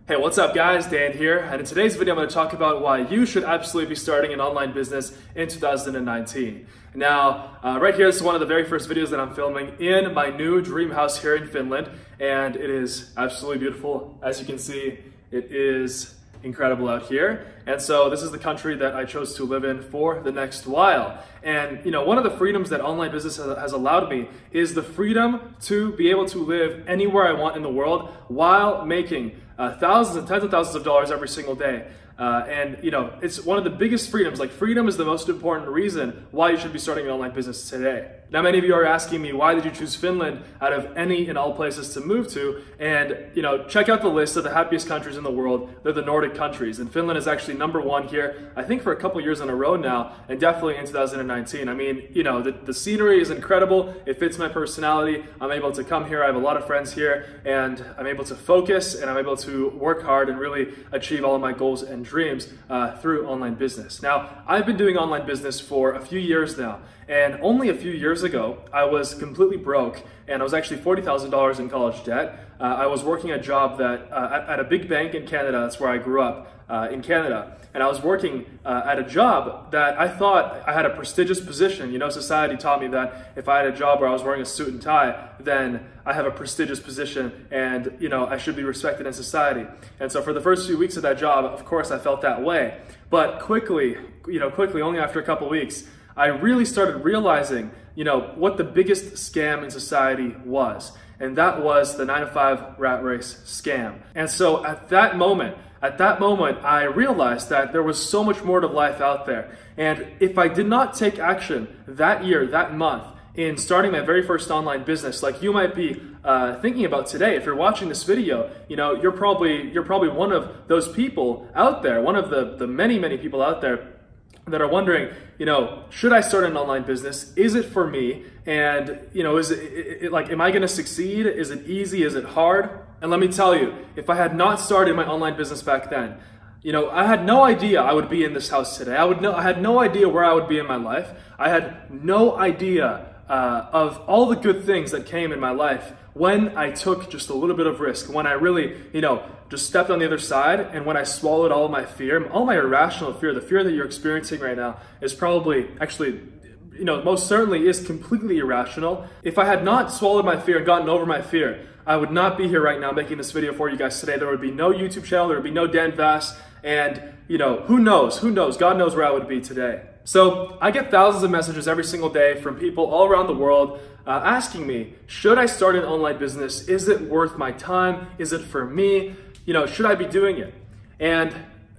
Hey, what's up guys? Dan here, and in today's video I'm going to talk about why you should absolutely be starting an online business in 2019. Now, right here, this is one of the very first videos that I'm filming in my new dream house here in Finland, and it is absolutely beautiful. As you can see, it is incredible out here. And so this is the country that I chose to live in for the next while. And you know, one of the freedoms that online business has allowed me is the freedom to be able to live anywhere I want in the world while making thousands and tens of thousands of dollars every single day. And you know, it's one of the biggest freedoms. Like, freedom is the most important reason why you should be starting an online business today. Now, many of you are asking me, why did you choose Finland out of any and all places to move to? And you know, check out the list of the happiest countries in the world. They're the Nordic countries, and Finland is actually #1 here, I think for a couple years in a row now, and definitely in 2019. I mean, you know, the scenery is incredible. It fits my personality. I'm able to come here. I have a lot of friends here, and I'm able to focus, and I'm able to work hard and really achieve all of my goals and dreams through online business. Now, I've been doing online business for a few years now, and only a few years ago, I was completely broke, and I was actually $40,000 in college debt. I was working a job that at a big bank in Canada. That's where I grew up, in Canada. And I was working at a job that I thought I had a prestigious position. You know, society taught me that if I had a job where I was wearing a suit and tie, then I have a prestigious position and, you know, I should be respected in society. And so for the first few weeks of that job, of course, I felt that way. But quickly, only after a couple weeks, I really started realizing, you know, what the biggest scam in society was. And that was the 9-to-5 rat race scam. And so at that moment, I realized that there was so much more to life out there. And if I did not take action that year, that month, in starting my very first online business, like you might be thinking about today, if you're watching this video, you know, you're probably one of those people out there, one of the many people out there that are wondering, you know, should I start an online business? Is it for me? And, you know, is it like, am I going to succeed? Is it easy? Is it hard? And let me tell you, if I had not started my online business back then, you know, I had no idea I would be in this house today. I had no idea where I would be in my life. I had no idea of all the good things that came in my life when I took just a little bit of risk, when I really, you know, just stepped on the other side, and when I swallowed all of my fear, all my irrational fear. The fear that you're experiencing right now is probably, actually, you know, most certainly is completely irrational. If I had not swallowed my fear and gotten over my fear, I would not be here right now making this video for you guys today. There would be no YouTube channel, there would be no Dan Vass, and you know, who knows, God knows where I would be today. So I get thousands of messages every single day from people all around the world asking me, should I start an online business? Is it worth my time? Is it for me? You know, should I be doing it? And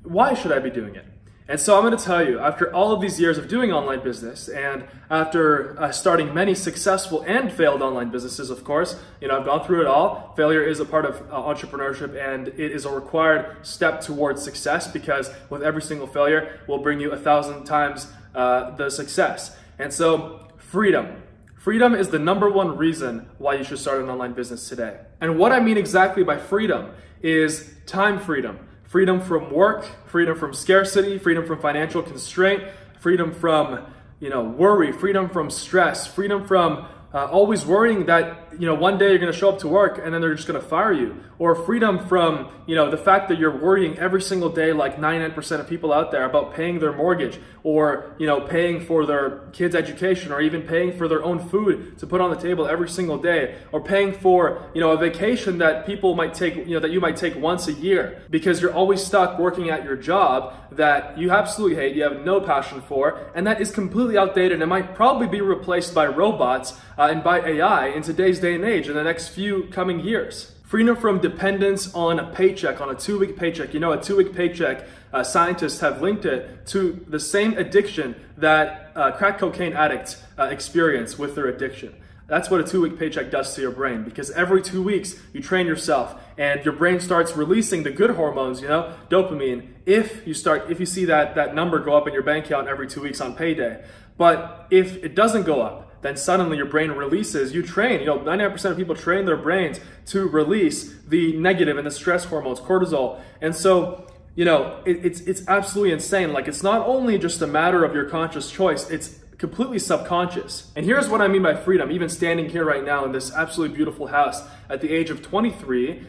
why should I be doing it? And so I'm going to tell you, after all of these years of doing online business, and after starting many successful and failed online businesses, of course, you know, I've gone through it all. Failure is a part of entrepreneurship, and it is a required step towards success, because with every single failure will bring you 1,000 times the success. And so Freedom is the #1 reason why you should start an online business today. And what I mean exactly by freedom is time freedom. Freedom from work, freedom from scarcity, freedom from financial constraint, freedom from, you know, worry, freedom from stress, freedom from always worrying that, you know, one day you're going to show up to work and then they're just going to fire you. Or freedom from, you know, the fact that you're worrying every single day, like 99% of people out there, about paying their mortgage, or, you know, paying for their kids' education, or even paying for their own food to put on the table every single day, or paying for, you know, a vacation that people might take, you know, that you might take once a year, because you're always stuck working at your job that you absolutely hate, you have no passion for, and that is completely outdated and might probably be replaced by robots and by AI in today's day and age in the next few coming years. Freedom from dependence on a paycheck, on a 2-week paycheck. You know, a 2-week paycheck, scientists have linked it to the same addiction that crack cocaine addicts experience with their addiction. That's what a 2-week paycheck does to your brain, because every 2 weeks you train yourself and your brain starts releasing the good hormones, you know, dopamine, if you see that number go up in your bank account every 2 weeks on payday. But if it doesn't go up, then suddenly your brain releases, you train, you know, 99% of people train their brains to release the negative and the stress hormones, cortisol. And so, you know, it's absolutely insane. Like, it's not only just a matter of your conscious choice, it's completely subconscious. And here's what I mean by freedom. Even standing here right now in this absolutely beautiful house at the age of 23,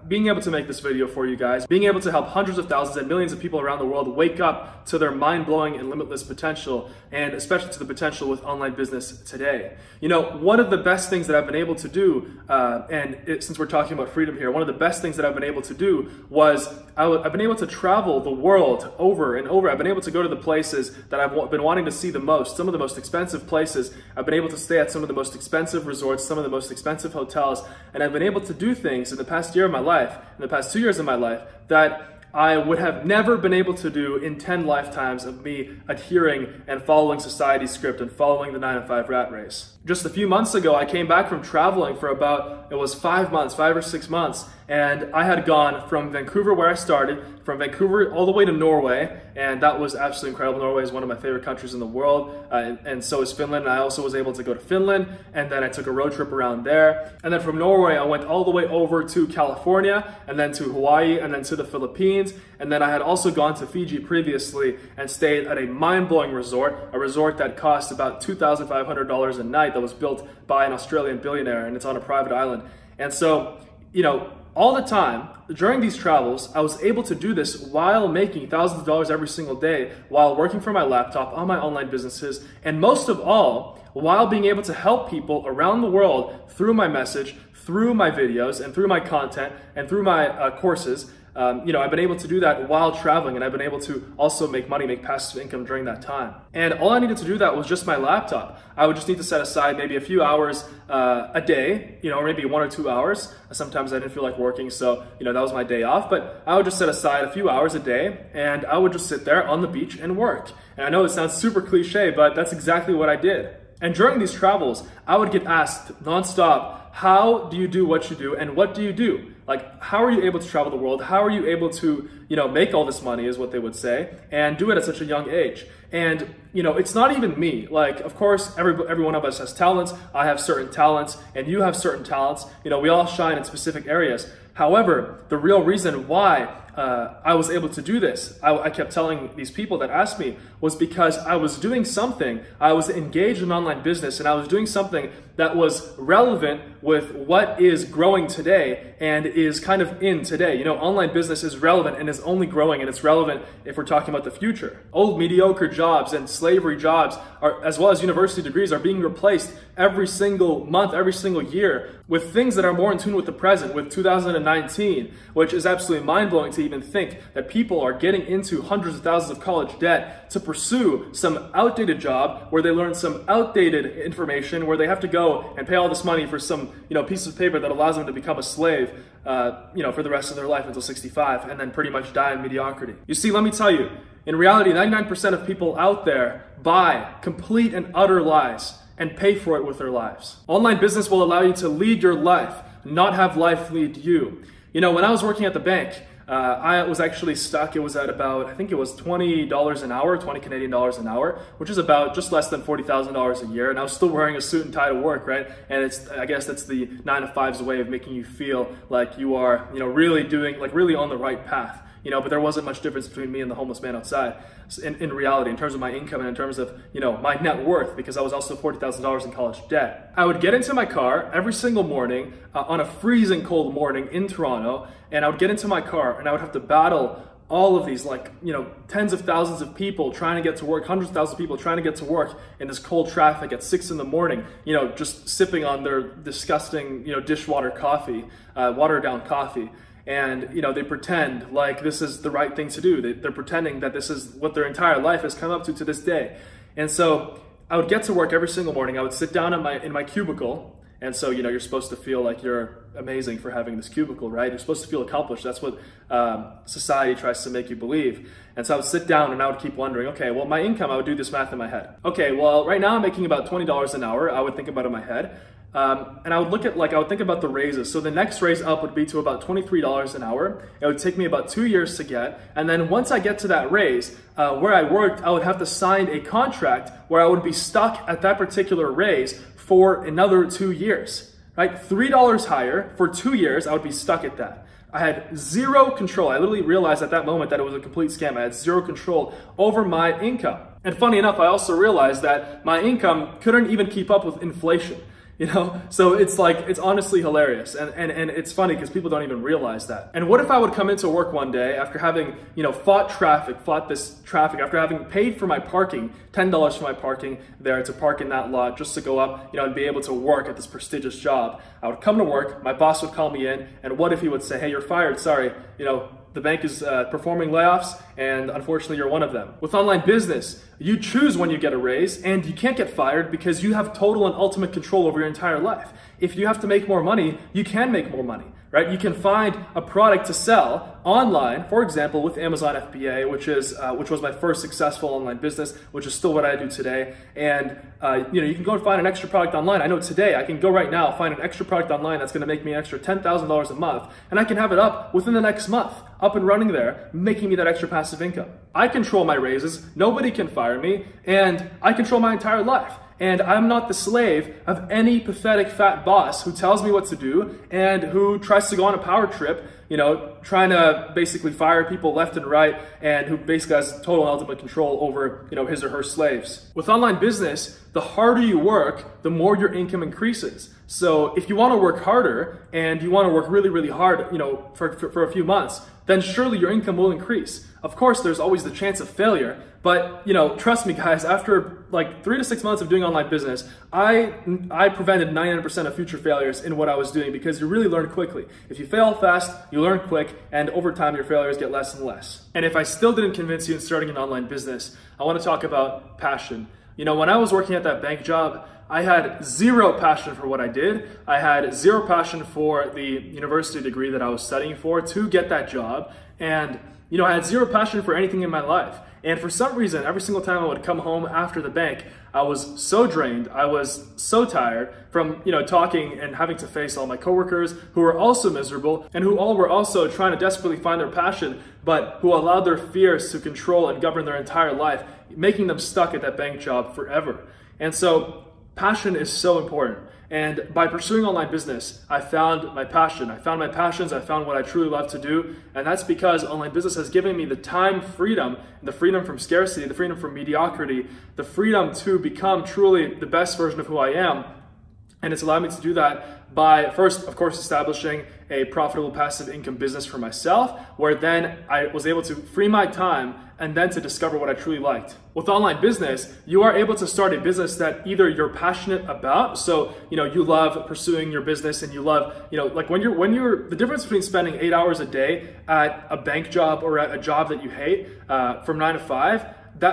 being able to make this video for you guys, being able to help hundreds of thousands and millions of people around the world wake up to their mind-blowing and limitless potential, and especially to the potential with online business today. You know, one of the best things that I've been able to do, since we're talking about freedom here, one of the best things that I've been able to do was I've been able to travel the world over and over. I've been able to go to the places that I've been wanting to see the most, some of the most expensive places. I've been able to stay at some of the most expensive resorts, some of the most expensive hotels, and I've been able to do things in the past year of my life, in the past 2 years of my life, that I would have never been able to do in 10 lifetimes of me adhering and following society's script and following the 9-to-5 rat race. Just a few months ago, I came back from traveling for about, it was 5 months, 5 or 6 months, and I had gone from Vancouver, where I started, from Vancouver all the way to Norway, and that was absolutely incredible. Norway is one of my favorite countries in the world, and so is Finland. And I also was able to go to Finland, and then I took a road trip around there. And then from Norway, I went all the way over to California, and then to Hawaii, and then to the Philippines. And then I had also gone to Fiji previously and stayed at a mind-blowing resort, a resort that cost about $2,500 a night, that was built by an Australian billionaire, and it's on a private island. And so, you know, all the time, during these travels, I was able to do this while making thousands of dollars every single day, while working from my laptop on my online businesses, and most of all, while being able to help people around the world through my message, through my videos, and through my content, and through my courses. You know, I've been able to do that while traveling, and I've been able to also make money, make passive income during that time. And all I needed to do that was just my laptop. I would just need to set aside maybe a few hours a day, you know, or maybe 1 or 2 hours. Sometimes I didn't feel like working, so, you know, that was my day off. But I would just set aside a few hours a day, and I would just sit there on the beach and work. And I know it sounds super cliche, but that's exactly what I did. And during these travels, I would get asked nonstop, how do you do what you do, and what do you do? Like, how are you able to travel the world? How are you able to, you know, make all this money, is what they would say, and do it at such a young age? And, you know, it's not even me. Like, of course, every one of us has talents. I have certain talents, and you have certain talents. You know, we all shine in specific areas. However, the real reason why I was able to do this, I kept telling these people that asked me, was because I was doing something. I was engaged in online business, and I was doing something that was relevant with what is growing today and is kind of in today. You know, online business is relevant and is only growing, and it's relevant if we're talking about the future. Old mediocre jobs and slavery jobs, as well as university degrees, are being replaced every single month, every single year, with things that are more in tune with the present, with 2019, which is absolutely mind-blowing to even think that people are getting into hundreds of thousands of college debt to pursue some outdated job where they learn some outdated information, where they have to go and pay all this money for some, you know, piece of paper that allows them to become a slave, you know, for the rest of their life until 65, and then pretty much die in mediocrity. You see, let me tell you, in reality, 99% of people out there buy complete and utter lies and pay for it with their lives. Online business will allow you to lead your life, not have life lead you. You know, when I was working at the bank, I was actually stuck. It was at about, I think it was $20 an hour, 20 Canadian dollars an hour, which is about just less than $40,000 a year. And I was still wearing a suit and tie to work, right? And it's, I guess that's the 9-to-5's way of making you feel like you are, you know, really doing, like really on the right path. You know, but there wasn't much difference between me and the homeless man outside in reality, in terms of my income and in terms of, you know, my net worth, because I was also $40,000 in college debt. I would get into my car every single morning on a freezing cold morning in Toronto, and I would get into my car and I would have to battle all of these, like, you know, tens of thousands of people trying to get to work, hundreds of thousands of people trying to get to work in this cold traffic at 6 in the morning, you know, just sipping on their disgusting, you know, dishwater coffee, watered down coffee. And, you know, they pretend like this is the right thing to do. They're pretending that this is what their entire life has come up to this day. And so I would get to work every single morning. I would sit down in my cubicle. And so, you know, you're supposed to feel like you're amazing for having this cubicle, right? You're supposed to feel accomplished. That's what society tries to make you believe. And so I would sit down and I would keep wondering, okay, well, my income, I would do this math in my head. Okay, well, right now I'm making about $20 an hour. I would think about it in my head. And I would look at, like, I would think about the raises. So the next raise up would be to about $23 an hour. It would take me about 2 years to get. And then once I get to that raise, where I worked, I would have to sign a contract where I would be stuck at that particular raise for another 2 years, right? $3 higher for 2 years, I would be stuck at that. I had zero control. I literally realized at that moment that it was a complete scam. I had zero control over my income. And funny enough, I also realized that my income couldn't even keep up with inflation. So it's like, it's honestly hilarious. And it's funny because people don't even realize that. And what if I would come into work one day after having, fought this traffic, after having paid for my parking, $10 for my parking there to park in that lot just to go up, and be able to work at this prestigious job. I would come to work, my boss would call me in, and what if he would say, hey, you're fired, sorry, the bank is performing layoffs, and unfortunately you're one of them. With online business, you choose when you get a raise, and you can't get fired because you have total and ultimate control over your entire life. If you have to make more money, you can make more money, right? You can find a product to sell online, for example, with Amazon FBA, which was my first successful online business, which is still what I do today. And you can go and find an extra product online. I know today I can go right now find an extra product online that's going to make me an extra $10,000 a month, and I can have it up within the next month, up and running there, making me that extra passive income. I control my raises. Nobody can fire me, and I control my entire life. And I'm not the slave of any pathetic fat boss who tells me what to do and who tries to go on a power trip, trying to basically fire people left and right, and who basically has total and ultimate control over, his or her slaves. With online business, the harder you work, the more your income increases. So if you want to work harder and you want to work really, really hard, for a few months, then surely your income will increase. Of course, there's always the chance of failure, but trust me guys, after like 3 to 6 months of doing online business, I prevented 99% of future failures in what I was doing, because you really learn quickly. If you fail fast, you learn quick, and over time your failures get less and less. And if I still didn't convince you in starting an online business, I want to talk about passion. When I was working at that bank job, I had zero passion for what I did. I had zero passion for the university degree that I was studying for to get that job. And, I had zero passion for anything in my life. And for some reason, every single time I would come home after the bank, I was so drained, I was so tired from, talking and having to face all my coworkers who were also miserable and who all were also trying to desperately find their passion, but who allowed their fears to control and govern their entire life, making them stuck at that bank job forever. And so passion is so important. And by pursuing online business, I found my passion. I found my passions. I found what I truly love to do. And that's because online business has given me the time freedom, the freedom from scarcity, the freedom from mediocrity, the freedom to become truly the best version of who I am. And it's allowed me to do that by first, of course, establishing a profitable passive income business for myself, where then I was able to free my time and then to discover what I truly liked. With online business, you are able to start a business that either you're passionate about, so you love pursuing your business and you love, like when you're the difference between spending 8 hours a day at a bank job or at a job that you hate from 9 to 5,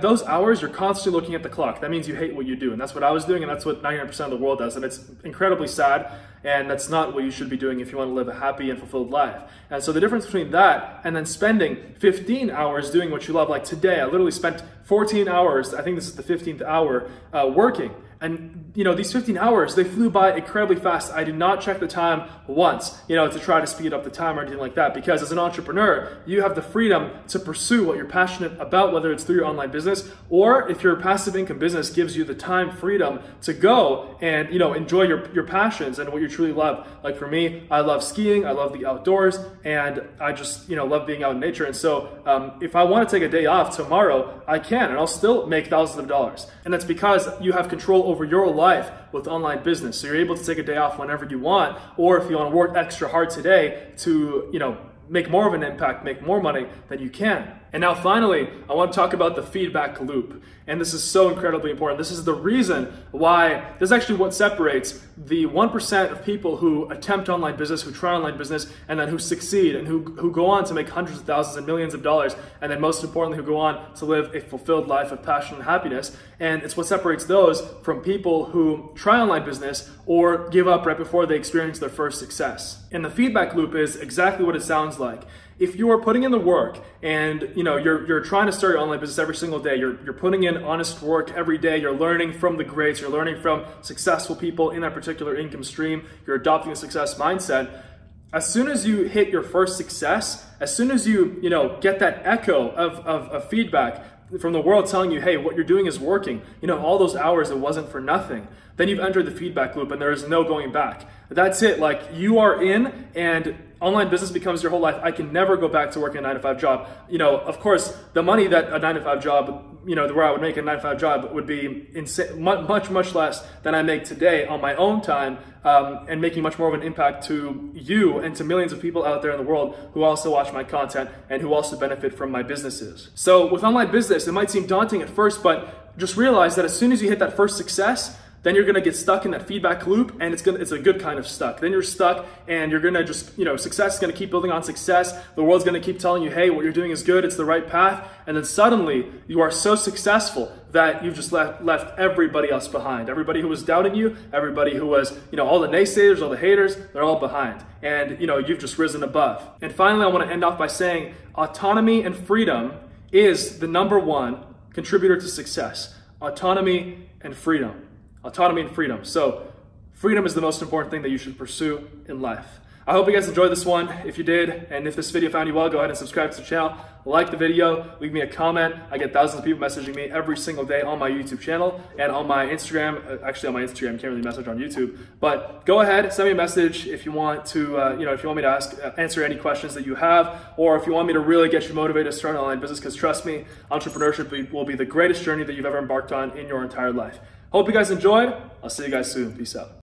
those hours, you're constantly looking at the clock. That means you hate what you do. And that's what I was doing, and that's what 99% of the world does. And it's incredibly sad, and that's not what you should be doing if you want to live a happy and fulfilled life. And so the difference between that and then spending 15 hours doing what you love, like today, I literally spent 14 hours, I think this is the 15th hour, working. And these 15 hours, they flew by incredibly fast. I did not check the time once, to try to speed up the time or anything like that, because as an entrepreneur, you have the freedom to pursue what you're passionate about, whether it's through your online business, or if your passive income business gives you the time freedom to go and, enjoy your passions and what you truly love. Like for me, I love skiing, I love the outdoors, and I just, love being out in nature. And so if I want to take a day off tomorrow, I can, and I'll still make thousands of dollars. And that's because you have control over your life with online business. So you're able to take a day off whenever you want, or if you want to work extra hard today to, make more of an impact, make more money, then you can. And now finally, I want to talk about the feedback loop. And this is so incredibly important. This is the reason why, this is actually what separates the 1% of people who attempt online business, who try online business, and then who succeed, and who go on to make hundreds of thousands and millions of dollars, and then most importantly, who go on to live a fulfilled life of passion and happiness. And it's what separates those from people who try online business or give up right before they experience their first success. And the feedback loop is exactly what it sounds like. If you are putting in the work and you're trying to start your online business every single day, you're putting in honest work every day, you're learning from the greats, you're learning from successful people in that particular income stream, you're adopting a success mindset, as soon as you hit your first success, as soon as you get that echo of feedback from the world telling you, hey, what you're doing is working, all those hours, it wasn't for nothing, then you've entered the feedback loop and there is no going back. That's it. Like, you are in, and online business becomes your whole life, I can never go back to working a 9-to-5 job. Of course, the money that a 9-to-5 job, where I would make a 9-to-5 job would be much less than I make today on my own time, and making much more of an impact to you and to millions of people out there in the world who also watch my content and who also benefit from my businesses. So with online business, it might seem daunting at first, but just realize that as soon as you hit that first success, then you're gonna get stuck in that feedback loop, and it's a good kind of stuck. Then you're stuck and you're gonna just, success is gonna keep building on success. The world's gonna keep telling you, hey, what you're doing is good, it's the right path. And then suddenly you are so successful that you've just left everybody else behind. Everybody who was doubting you, everybody who was, all the naysayers, all the haters, they're all behind. And, you've just risen above. And finally, I wanna end off by saying autonomy and freedom is the #1 contributor to success. Autonomy and freedom. Autonomy and freedom. So freedom is the most important thing that you should pursue in life. I hope you guys enjoyed this one. If you did, and if this video found you well, go ahead and subscribe to the channel, like the video, leave me a comment. I get thousands of people messaging me every single day on my YouTube channel and on my Instagram. Actually, on my Instagram, you can't really message on YouTube. But go ahead, send me a message if you want to, if you want me to answer any questions that you have, or if you want me to really get you motivated to start an online business, because trust me, entrepreneurship will be the greatest journey that you've ever embarked on in your entire life. Hope you guys enjoyed. I'll see you guys soon. Peace out.